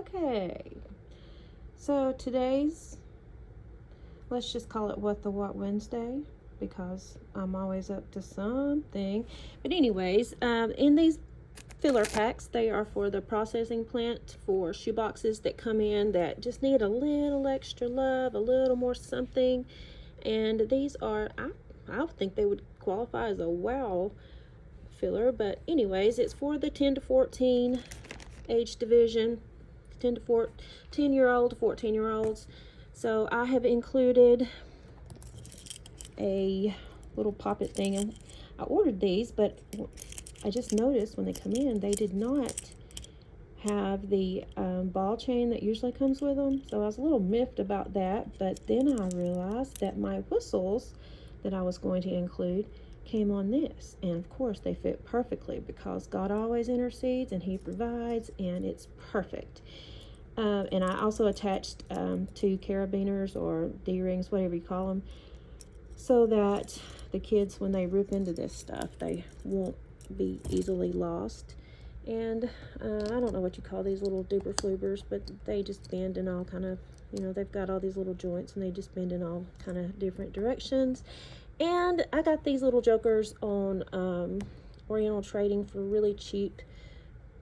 Okay, so today's, let's just call it What the What Wednesday, because I'm always up to something. But anyways, in these filler packs, they are for the processing plant for shoeboxes that come in that just need a little extra love, a little more something. And these are, I think they would qualify as a wow filler. But anyways, it's for the 10 to 14 age division, 10-year-old to 14-year-olds. So I have included a little poppet thing, and I ordered these, but I just noticed when they come in, they did not have the ball chain that usually comes with them. So I was a little miffed about that, but then I realized that my whistles that I was going to include came on this, and of course they fit perfectly because God always intercedes and He provides, and it's perfect. And I also attached 2 carabiners or D-rings, whatever you call them, so that the kids, when they rip into this stuff, they won't be easily lost. And I don't know what you call these little duper flubers, but they just bend in all kind of, they've got all these little joints and they just bend in all kind of different directions. And I got these little jokers on Oriental Trading for really cheap,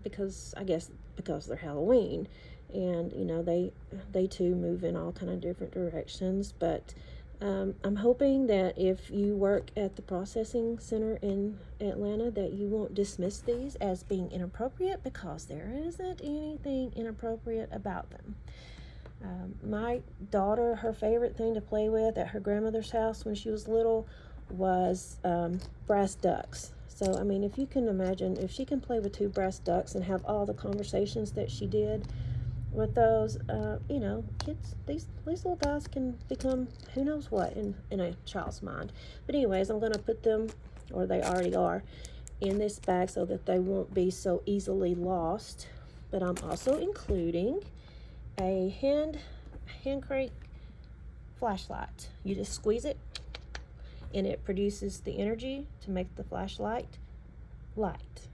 because I guess because they're Halloween, and they too move in all kind of different directions. But I'm hoping that if you work at the processing center in Atlanta, that you won't dismiss these as being inappropriate, because there isn't anything inappropriate about them. My daughter, her favorite thing to play with at her grandmother's house when she was little was brass ducks. So, I mean, if you can imagine, if she can play with 2 brass ducks and have all the conversations that she did with those, kids, these little guys can become who knows what in a child's mind. But anyways, I'm going to put them, or they already are, in this bag so that they won't be so easily lost. But I'm also including a hand crank flashlight. You just squeeze it and it produces the energy to make the flashlight light.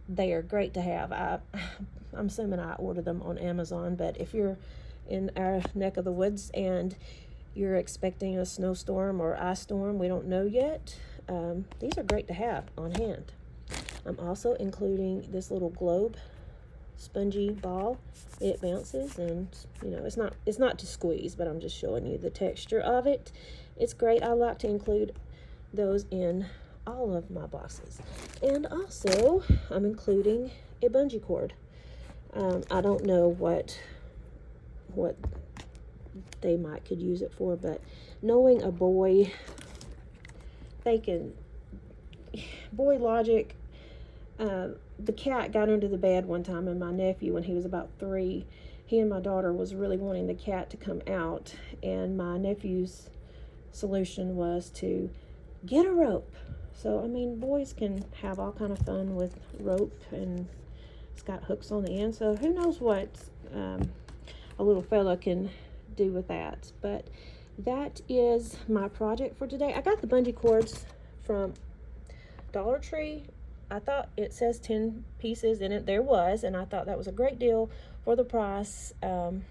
They are great to have. I'm assuming I ordered them on Amazon, but if you're in our neck of the woods and you're expecting a snowstorm or ice storm, we don't know yet, these are great to have on hand. I'm also including this little globe spongy ball. It bounces, and it's not to squeeze, but I'm just showing you the texture of it. It's great. I like to include those in all of my boxes. And also I'm including a bungee cord. I don't know what they could use it for, but knowing a boy, boy logic. The cat got under the bed one time, and my nephew, when he was about 3, he and my daughter was really wanting the cat to come out, and my nephew's solution was to get a rope. So, I mean, boys can have all kind of fun with rope, and it's got hooks on the end, so who knows what a little fella can do with that. But that is my project for today. I got the bungee cords from Dollar Tree. I thought it says 10 pieces in it. There was, and I thought that was a great deal for the price. $1.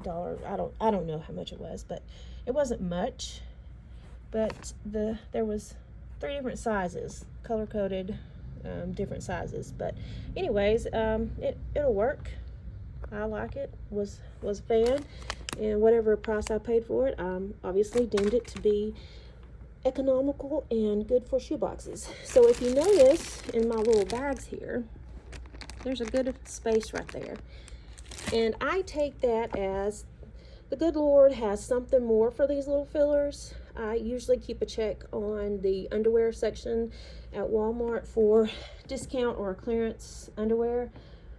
I don't know how much it was, but it wasn't much. But there was 3 different sizes, color coded, different sizes. But anyways, it'll work. I like it. Was a fan, and whatever price I paid for it, obviously deemed it to be economical and good for shoe boxes. So if you notice in my little bags here, there's a good space right there, and I take that as the good Lord has something more for these little fillers. I usually keep a check on the underwear section at Walmart for discount or clearance underwear.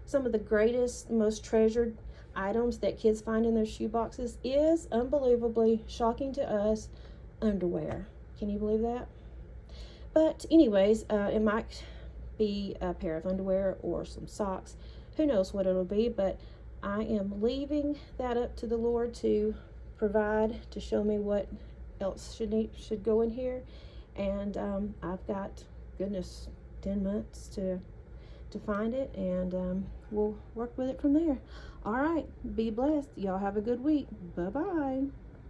Some of the greatest, most treasured items that kids find in their shoe boxes is, unbelievably shocking to us, underwear. Can you believe that? But anyways, it might be a pair of underwear or some socks. Who knows what it'll be, but I am leaving that up to the Lord to provide, to show me what else should go in here. And I've got, goodness, 10 months to to find it, and we'll work with it from there. All right, be blessed. Y'all have a good week. Bye-bye.